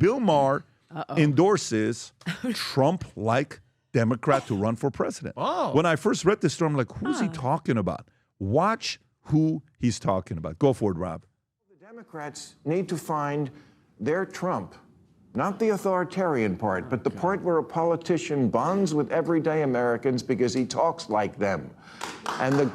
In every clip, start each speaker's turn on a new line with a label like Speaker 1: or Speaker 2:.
Speaker 1: Bill Maher endorses Trump-like Democrat to run for president.
Speaker 2: Oh.
Speaker 1: When I first read this story, I'm like, who's he talking about? Watch who he's talking about. Go for it, Rob.
Speaker 3: The Democrats need to find their Trump, not the authoritarian part, but the part where a politician bonds with everyday Americans because he talks like them. And the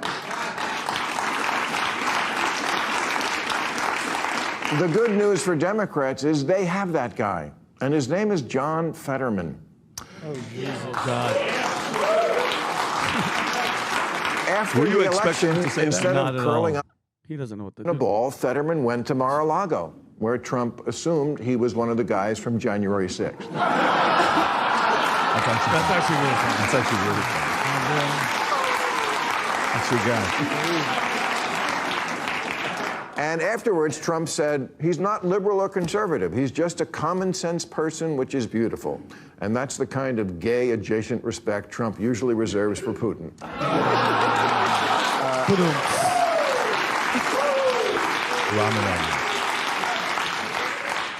Speaker 3: good news for Democrats is they have that guy, and his name is John Fetterman.
Speaker 2: Oh, Jesus. God.
Speaker 3: After
Speaker 1: Were you
Speaker 3: the
Speaker 1: expecting
Speaker 3: election,
Speaker 1: to say that?
Speaker 3: instead
Speaker 2: Not
Speaker 3: of
Speaker 2: at
Speaker 3: curling
Speaker 2: all.
Speaker 3: up
Speaker 2: He doesn't know what to
Speaker 3: in a
Speaker 2: do.
Speaker 3: ball, Fetterman went to Mar-a-Lago, where Trump assumed he was one of the guys from January 6th.
Speaker 2: That's actually really funny.
Speaker 1: That's actually really funny. That's your guy.
Speaker 3: And afterwards, Trump said, he's not liberal or conservative. He's just a common sense person, which is beautiful. And that's the kind of gay adjacent respect Trump usually reserves for Putin.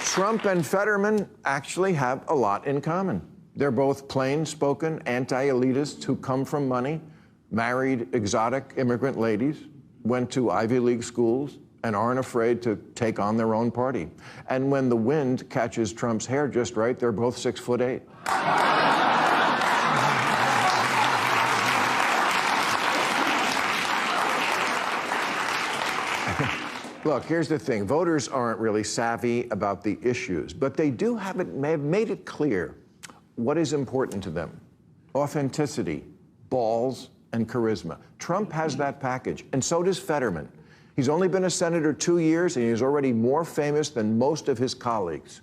Speaker 3: Trump and Fetterman actually have a lot in common. They're both plain-spoken anti-elitists who come from money, married exotic immigrant ladies, went to Ivy League schools, and aren't afraid to take on their own party. And when the wind catches Trump's hair just right, they're both 6'8". Look, here's the thing. Voters aren't really savvy about the issues, but they do have made it clear what is important to them. Authenticity, balls, and charisma. Trump has that package, and so does Fetterman. He's only been a senator 2 years, and he's already more famous than most of his colleagues.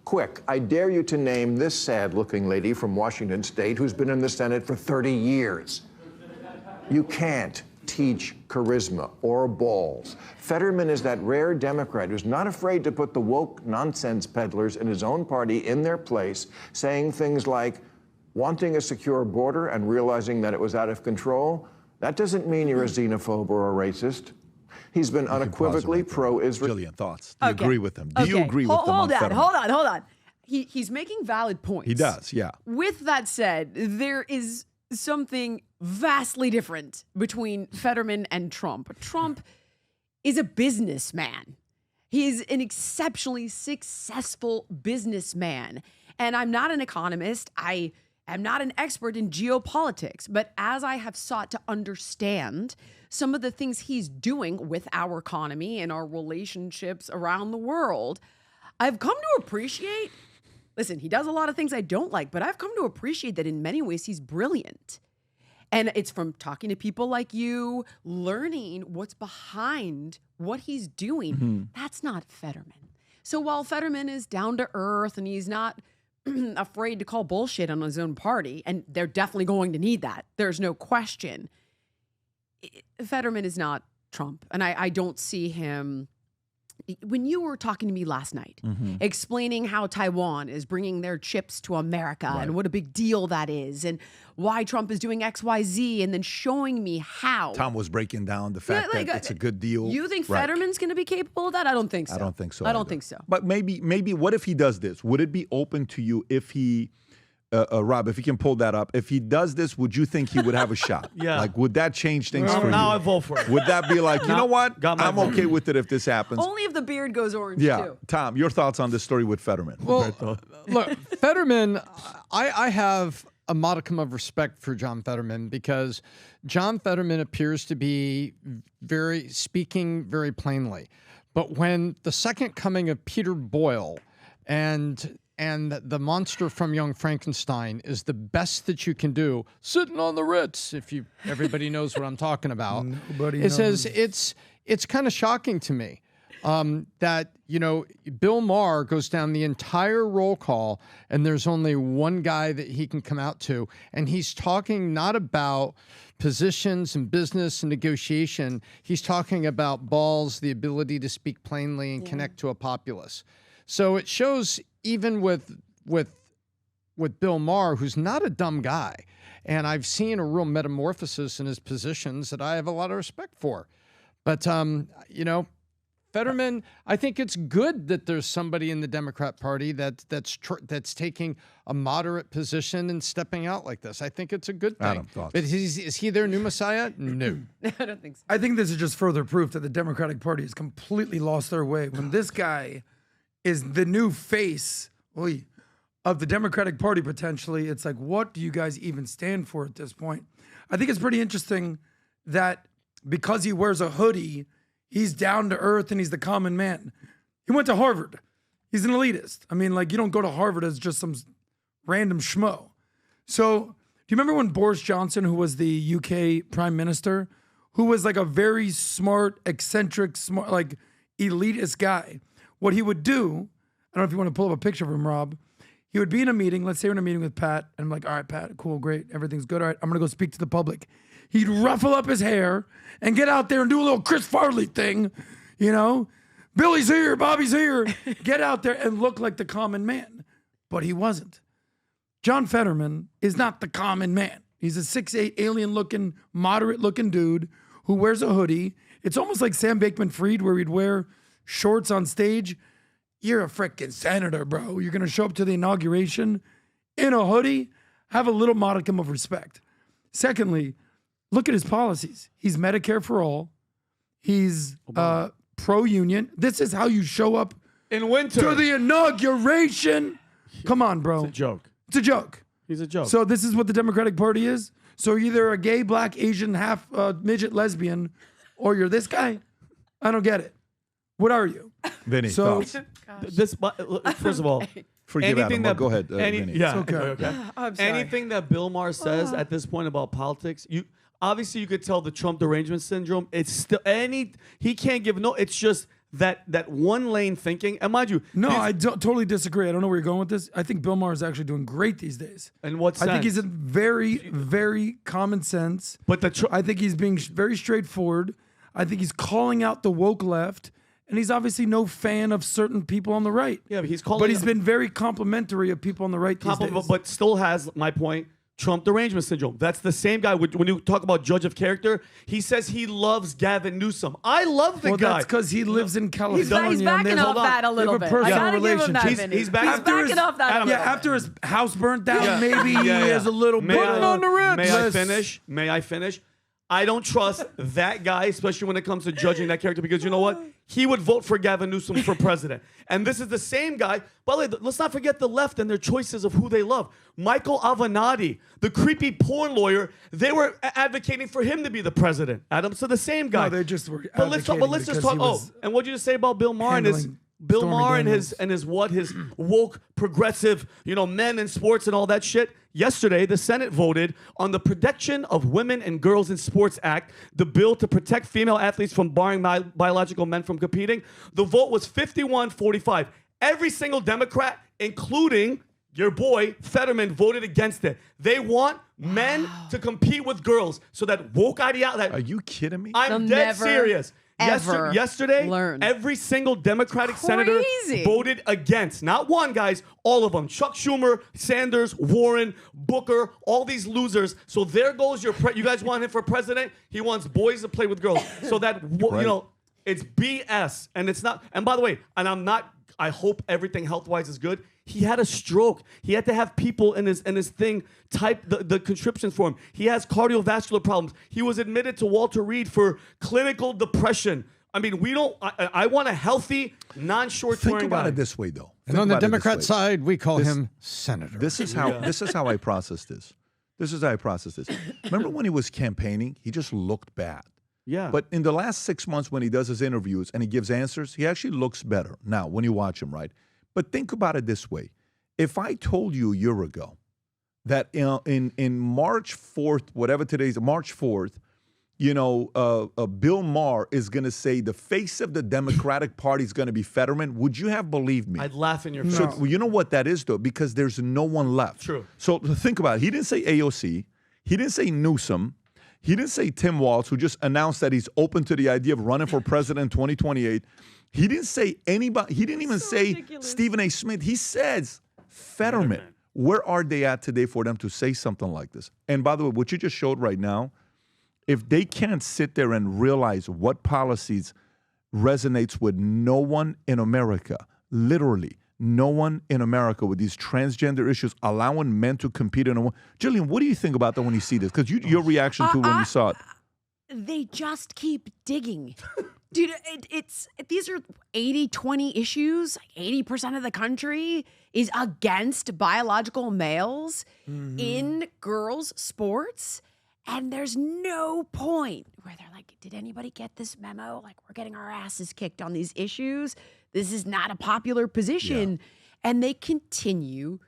Speaker 3: Quick, I dare you to name this sad-looking lady from Washington State who's been in the Senate for 30 years. You can't teach charisma or balls. Fetterman is that rare Democrat who's not afraid to put the woke nonsense peddlers in his own party in their place, saying things like, wanting a secure border and realizing that it was out of control, that doesn't mean you're a xenophobe or a racist. He's been unequivocally pro-Israel.
Speaker 1: Jillian, thoughts? Do you agree with him? Do you agree with him?
Speaker 4: Hold on. He's making valid points.
Speaker 1: He does, yeah.
Speaker 4: With that said, there is something vastly different between Fetterman and Trump. Trump is a businessman. He is an exceptionally successful businessman. And I'm not an economist. I am not an expert in geopolitics. But as I have sought to understand some of the things he's doing with our economy and our relationships around the world, I've come to appreciate, listen, he does a lot of things I don't like, but I've come to appreciate that in many ways he's brilliant. And it's from talking to people like you, learning what's behind what he's doing.
Speaker 1: Mm-hmm.
Speaker 4: That's not Fetterman. So while Fetterman is down to earth and he's not afraid to call bullshit on his own party, and they're definitely going to need that, there's no question, Fetterman is not Trump. And I don't see him. When you were talking to me last night, explaining how Taiwan is bringing their chips to America and what a big deal that is and why Trump is doing X, Y, Z, and then showing me how.
Speaker 1: Tom was breaking down the fact that it's a good deal.
Speaker 4: You think Fetterman's going to be capable of that? I don't think so.
Speaker 1: I don't think so.
Speaker 4: I don't think so.
Speaker 1: But maybe what if he does this? Would it be open to you if he, Rob, if you can pull that up, if he does this, would you think he would have a shot?
Speaker 2: Yeah.
Speaker 1: Like, would that change things for you?
Speaker 2: Now I vote for it.
Speaker 1: Would that be like, you know what? I'm
Speaker 2: vote.
Speaker 1: okay with it if this happens.
Speaker 4: Only if the beard goes orange,
Speaker 1: Yeah.
Speaker 4: too.
Speaker 1: Tom, your thoughts on this story with Fetterman?
Speaker 5: Well, look, Fetterman, I have a modicum of respect for John Fetterman because John Fetterman appears to be speaking very plainly. But when the second coming of Peter Boyle and the monster from Young Frankenstein is the best that you can do, sitting on the Ritz, everybody knows what I'm talking about.
Speaker 2: Nobody
Speaker 5: it says it's kind of shocking to me that, Bill Maher goes down the entire roll call and there's only one guy that he can come out to. And he's talking not about positions and business and negotiation. He's talking about balls, the ability to speak plainly and connect to a populace. So it shows even with Bill Maher, who's not a dumb guy, and I've seen a real metamorphosis in his positions that I have a lot of respect for. But, Fetterman, I think it's good that there's somebody in the Democrat Party that's taking a moderate position and stepping out like this. I think it's a good thing.
Speaker 1: Adam, thoughts?
Speaker 5: But is he their new messiah? No.
Speaker 4: I don't think so.
Speaker 6: I think this is just further proof that the Democratic Party has completely lost their way. When this guy is the new face of the Democratic Party, potentially, it's like, what do you guys even stand for at this point? I think it's pretty interesting that because he wears a hoodie, he's down to earth and he's the common man. He went to Harvard. He's an elitist. I mean, like, you don't go to Harvard as just some random schmo. So, do you remember when Boris Johnson, who was the UK prime minister, who was like a very smart, eccentric, like elitist guy, what he would do, I don't know if you want to pull up a picture of him, Rob, he would be in a meeting. Let's say we're in a meeting with Pat, and I'm like, all right, Pat, cool, great, everything's good. All right, I'm going to go speak to the public. He'd ruffle up his hair and get out there and do a little Chris Farley thing, you know? Billy's here, Bobby's here. Get out there and look like the common man. But he wasn't. John Fetterman is not the common man. He's a 6'8", alien-looking, moderate-looking dude who wears a hoodie. It's almost like Sam Bankman-Fried, where he'd wear shorts on stage. You're a freaking senator, bro. You're going to show up to the inauguration in a hoodie? Have a little modicum of respect. Secondly, look at his policies. He's Medicare for all. He's pro-union. This is how you show up
Speaker 2: In winter.
Speaker 6: to the inauguration. Come on, bro.
Speaker 2: It's a joke.
Speaker 6: It's a joke.
Speaker 2: He's a joke.
Speaker 6: So this is what the Democratic Party is? So you're either a gay, black, Asian, half midget, lesbian, or you're this guy? I don't get it. What are you?
Speaker 1: Vinny,
Speaker 6: So-
Speaker 1: thoughts?
Speaker 2: First of all,
Speaker 1: Forgive
Speaker 2: anything
Speaker 1: Adam.
Speaker 2: that
Speaker 1: Go ahead, Vinny.
Speaker 2: Yeah,
Speaker 6: okay.
Speaker 4: I'm sorry.
Speaker 2: Anything that Bill Maher says at this point about politics, you obviously you could tell the Trump derangement syndrome. It's still he can't give no. It's just that one lane thinking. And mind you,
Speaker 6: No, I totally disagree. I don't know where you're going with this. I think Bill Maher is actually doing great these days.
Speaker 2: in what sense?
Speaker 6: I think he's a very, very common sense.
Speaker 2: But the
Speaker 6: I think he's being very straightforward. I think he's calling out the woke left. And he's obviously no fan of certain people on the right.
Speaker 2: yeah, but he's calling.
Speaker 6: But he's been very complimentary of people on the right these days.
Speaker 2: but still has my point. Trump derangement syndrome. That's the same guy. When you talk about judge of character, he says he loves Gavin Newsom. I love the
Speaker 6: Well,
Speaker 2: guy.
Speaker 6: that's because he lives in California.
Speaker 4: He's backing
Speaker 6: and there's
Speaker 4: off that a little
Speaker 6: have a
Speaker 4: bit.
Speaker 6: personal
Speaker 4: I gotta give him that,
Speaker 6: relationship.
Speaker 4: Vinny.
Speaker 2: He's backing
Speaker 4: backing off that.
Speaker 2: Adam,
Speaker 4: a
Speaker 6: Yeah,
Speaker 4: little bit.
Speaker 6: after his house burnt down, maybe he is a little
Speaker 2: May
Speaker 6: bit
Speaker 2: I-
Speaker 6: on the rim.
Speaker 2: May I finish? May I finish? I don't trust that guy, especially when it comes to judging that character, because you know what? He would vote for Gavin Newsom for president. And this is the same guy. By the way, let's not forget the left and their choices of who they love. Michael Avenatti, the creepy porn lawyer, they were advocating for him to be the president. Adam, so the same guy.
Speaker 6: No, they just were
Speaker 2: But let's just
Speaker 6: advocating
Speaker 2: talk.
Speaker 6: because he
Speaker 2: Oh,
Speaker 6: was
Speaker 2: and what'd you just say about Bill Maher and his
Speaker 6: handling
Speaker 2: Bill
Speaker 6: Stormy
Speaker 2: Maher
Speaker 6: Daniels.
Speaker 2: and his woke progressive, men in sports and all that shit. Yesterday, the Senate voted on the Protection of Women and Girls in Sports Act, the bill to protect female athletes from barring biological men from competing. The vote was 51-45. Every single Democrat, including your boy Fetterman, voted against it. They want men to compete with girls so that woke ideology.
Speaker 1: Are you kidding me?
Speaker 2: I'm
Speaker 4: They'll
Speaker 2: dead
Speaker 4: never,
Speaker 2: serious.
Speaker 4: ever
Speaker 2: Yesterday,
Speaker 4: learn.
Speaker 2: every single Democratic senator
Speaker 4: Crazy.
Speaker 2: voted against. Not one, guys, all of them. Chuck Schumer, Sanders, Warren, Booker, all these losers. So there goes you guys want him for president? He wants boys to play with girls. So that, it's BS. And it's not, and by the way, I hope everything health-wise is good. He had a stroke. He had to have people in his thing type the conscriptions for him. He has cardiovascular problems. He was admitted to Walter Reed for clinical depression. I mean, I want a healthy, non-short-term guy.
Speaker 1: Think about it this way, though.
Speaker 5: And
Speaker 1: Think
Speaker 5: on the
Speaker 1: about it this
Speaker 5: Democrat
Speaker 1: way.
Speaker 5: side, we call him Senator.
Speaker 1: This is how I process this. This is how I process this. Remember when he was campaigning? He just looked bad.
Speaker 2: Yeah.
Speaker 1: But in the last 6 months when he does his interviews and he gives answers, he actually looks better now when you watch him, right? But think about it this way. If I told you a year ago that in March 4th, whatever today's, March 4th, Bill Maher is going to say the face of the Democratic Party is going to be Fetterman, would you have believed me?
Speaker 2: I'd laugh in your face.
Speaker 1: So you know what that is, though? Because there's no one left.
Speaker 2: True.
Speaker 1: So think about it. He didn't say AOC. He didn't say Newsom. He didn't say Tim Walz, who just announced that he's open to the idea of running for president in 2028. He didn't say anybody. He didn't even say
Speaker 4: ridiculous.
Speaker 1: Stephen A. Smith. He says Fetterman. Where are they at today for them to say something like this? And by the way, what you just showed right now, if they can't sit there and realize what policies resonates with no one in America. Literally, no one in America with these transgender issues, allowing men to compete in a. Jillian, what do you think about that when you see this? Because your reaction to it when you saw it.
Speaker 4: They just keep digging. Dude, these are 80-20 issues. Like 80% of the country is against biological males in girls' sports. And there's no point where they're like, did anybody get this memo? Like, we're getting our asses kicked on these issues. This is not a popular position. Yeah. And they continue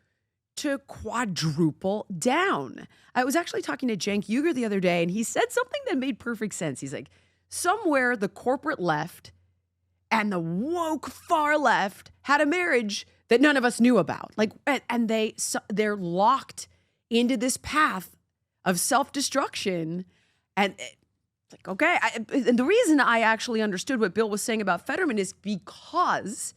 Speaker 4: to quadruple down. I was actually talking to Cenk Uygur the other day, and he said something that made perfect sense. He's like, somewhere the corporate left and the woke far left had a marriage that none of us knew about. Like, and they're locked into this path of self-destruction. And it's like, okay. And the reason I actually understood what Bill was saying about Fetterman is because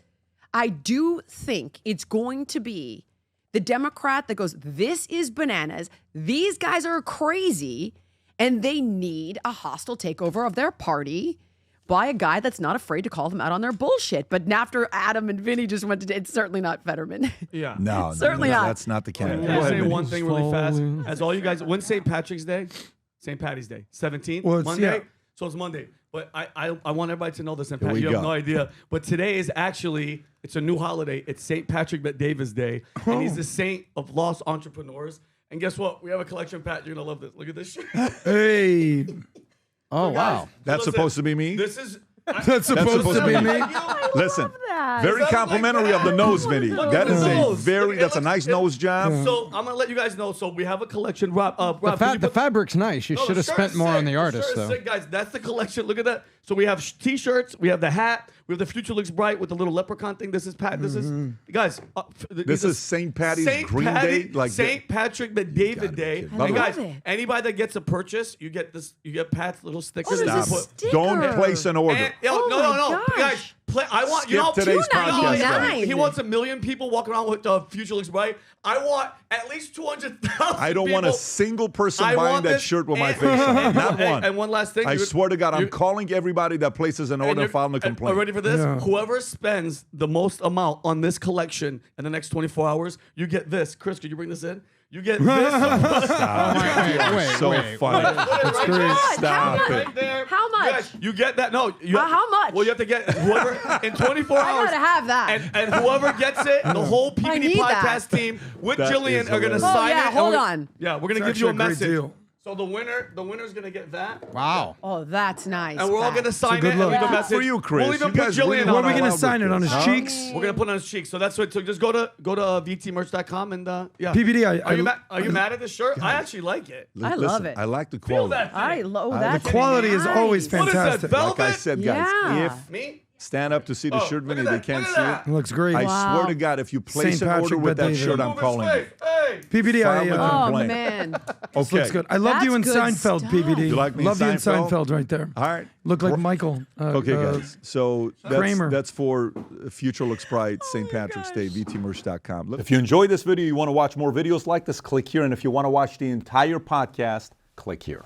Speaker 4: I do think it's going to be the Democrat that goes, this is bananas. These guys are crazy. And they need a hostile takeover of their party by a guy that's not afraid to call them out on their bullshit. But after Adam and Vinny just went to, it's certainly not Fetterman.
Speaker 2: Yeah.
Speaker 1: No,
Speaker 4: certainly not.
Speaker 1: That's not the candidate.
Speaker 2: Can I say one thing really fast? As all you guys, when's St. Patrick's Day? St. Patty's Day. 17th?
Speaker 6: Well,
Speaker 2: Monday?
Speaker 6: yeah.
Speaker 2: So it's Monday. But I want everybody to know this. And
Speaker 1: Here
Speaker 2: Pat,
Speaker 1: we
Speaker 2: you have
Speaker 1: go.
Speaker 2: no idea. But today is actually, it's a new holiday. It's St. Patrick Bet-Davis Day. And he's the saint of lost entrepreneurs. And guess what? We have a collection, Pat. You're going to love this. Look at this shit.
Speaker 6: Hey,
Speaker 5: Oh, wow.
Speaker 1: That's
Speaker 2: Listen,
Speaker 1: supposed to be me?
Speaker 2: This is...
Speaker 6: that's supposed to be me.
Speaker 1: Listen,
Speaker 4: that.
Speaker 1: very
Speaker 2: Is that
Speaker 1: complimentary
Speaker 2: like
Speaker 1: of the
Speaker 2: that?
Speaker 1: nose, Vinny.
Speaker 2: Look at
Speaker 1: That
Speaker 2: the
Speaker 1: is a
Speaker 2: nose.
Speaker 1: very,
Speaker 2: It
Speaker 1: that's a
Speaker 2: looks-
Speaker 1: nice
Speaker 2: it-
Speaker 1: nose job.
Speaker 2: So I'm gonna let you guys know. So we have a collection. Rob,
Speaker 5: The,
Speaker 2: can you
Speaker 5: the
Speaker 2: put-
Speaker 5: fabric's nice. You
Speaker 2: No,
Speaker 5: should
Speaker 2: the
Speaker 5: have
Speaker 2: shirt
Speaker 5: spent
Speaker 2: is
Speaker 5: more
Speaker 2: sick.
Speaker 5: on the artist,
Speaker 2: shirt is
Speaker 5: though.
Speaker 2: sick, guys. That's the collection. Look at that. So we have t-shirts. We have the hat. We have the Future Looks Bright with the little leprechaun thing. This is Pat. This is guys.
Speaker 1: This is St. Patty's Green Day, like
Speaker 2: St. Patrick the David Day.
Speaker 1: I
Speaker 2: And
Speaker 1: love
Speaker 2: guys,
Speaker 4: it.
Speaker 2: anybody that gets a purchase, you get this. You get Pat's little sticker.
Speaker 4: there's
Speaker 2: that
Speaker 4: a
Speaker 2: you put-
Speaker 4: sticker.
Speaker 1: Don't place an order.
Speaker 2: And,
Speaker 4: Oh
Speaker 2: no,
Speaker 4: my
Speaker 2: no,
Speaker 4: gosh.
Speaker 2: guys. I want
Speaker 1: Skip
Speaker 2: you know
Speaker 1: today's podcast.
Speaker 4: $2.99.
Speaker 2: He wants 1 million people walking around with Future Looks Bright. I want at least 200,000.
Speaker 1: I don't want a single person
Speaker 2: I
Speaker 1: buying
Speaker 2: want
Speaker 1: that
Speaker 2: this-
Speaker 1: shirt with my
Speaker 2: and-
Speaker 1: face on it.
Speaker 2: and-
Speaker 1: Not one.
Speaker 2: And one last thing.
Speaker 1: I
Speaker 2: you're-
Speaker 1: swear to God, I'm
Speaker 2: you're-
Speaker 1: calling everybody that places an order and
Speaker 2: you're-
Speaker 1: filing a
Speaker 2: and-
Speaker 1: complaint.
Speaker 2: Ready for this?
Speaker 6: Yeah.
Speaker 2: Whoever spends the most amount on this collection in the next 24 hours, you get this. Chris, could you bring this in? You get this.
Speaker 5: Wait,
Speaker 1: so
Speaker 5: wait,
Speaker 1: funny.
Speaker 2: That's
Speaker 6: great.
Speaker 1: Stop
Speaker 4: How
Speaker 1: it.
Speaker 4: much? How much?
Speaker 2: Guys, you get that? No. You
Speaker 4: How much?
Speaker 2: Well, you have to get whoever in 24
Speaker 4: I
Speaker 2: hours.
Speaker 4: gotta have that.
Speaker 2: And whoever gets it, the whole PBD
Speaker 4: need that.
Speaker 2: podcast team with
Speaker 1: That
Speaker 2: Jillian
Speaker 1: is
Speaker 2: are gonna
Speaker 1: hilarious.
Speaker 2: sign
Speaker 4: Oh, yeah,
Speaker 2: it. and
Speaker 4: hold
Speaker 2: we're-
Speaker 4: on.
Speaker 2: Yeah, we're gonna
Speaker 6: It's
Speaker 2: give you a
Speaker 6: actually a great
Speaker 2: message.
Speaker 6: deal.
Speaker 2: So the winner's gonna get that.
Speaker 5: Wow.
Speaker 4: Oh, that's nice.
Speaker 2: And we're all
Speaker 4: Pat.
Speaker 2: gonna sign
Speaker 6: good
Speaker 2: it and leave
Speaker 6: look.
Speaker 2: a
Speaker 4: Yeah.
Speaker 2: message.
Speaker 1: For you, Chris.
Speaker 2: We'll even
Speaker 1: You
Speaker 2: put
Speaker 1: guys
Speaker 2: Jillian
Speaker 1: really
Speaker 2: on
Speaker 1: know
Speaker 6: Where are we
Speaker 1: how
Speaker 6: gonna
Speaker 1: loud
Speaker 6: sign
Speaker 1: with
Speaker 6: it on his
Speaker 1: this, huh?
Speaker 6: cheeks?
Speaker 2: We're gonna put it on his cheek. So that's what. So just go to VTmerch.com and yeah.
Speaker 6: PBD,
Speaker 2: Are you mad at this shirt? I actually like it.
Speaker 4: I love
Speaker 1: Listen,
Speaker 4: it.
Speaker 1: I like the
Speaker 2: Feel
Speaker 1: quality.
Speaker 2: that.
Speaker 4: I
Speaker 2: Thing.
Speaker 4: love
Speaker 1: The
Speaker 4: that.
Speaker 6: quality is always
Speaker 2: What is that?
Speaker 6: fantastic.
Speaker 2: Velvet?
Speaker 1: Like I said, guys,
Speaker 4: Yeah.
Speaker 1: if
Speaker 2: Me?
Speaker 1: stand up to see the
Speaker 2: Oh,
Speaker 1: shirt,
Speaker 2: look
Speaker 1: Vinny,
Speaker 2: at
Speaker 1: they
Speaker 2: that,
Speaker 1: can't
Speaker 2: look
Speaker 1: see
Speaker 2: at
Speaker 1: it.
Speaker 6: It looks great.
Speaker 1: I
Speaker 4: Wow.
Speaker 1: swear to God, if you place
Speaker 6: St.
Speaker 1: an order
Speaker 6: Patrick
Speaker 1: with that
Speaker 6: Bet-David.
Speaker 1: shirt, I'm
Speaker 2: Move it
Speaker 1: calling you.
Speaker 2: straight. Hey.
Speaker 6: PBD,
Speaker 1: File a
Speaker 4: Oh
Speaker 1: complaint.
Speaker 4: man.
Speaker 1: Okay.
Speaker 6: looks good. I loved you in
Speaker 4: That's good
Speaker 6: Seinfeld,
Speaker 4: stuff.
Speaker 6: PBD.
Speaker 1: You like me in
Speaker 6: Loved you in
Speaker 1: Seinfeld?
Speaker 6: Seinfeld right there.
Speaker 1: All right.
Speaker 6: Looked like Michael.
Speaker 1: Okay, guys. So
Speaker 6: Kramer.
Speaker 1: that's for Future Looks Bright, St. Patrick's Day, VTmerch.com. If you enjoyed this video, you want to watch more videos like this, click here. And if you want to watch the entire podcast, click here.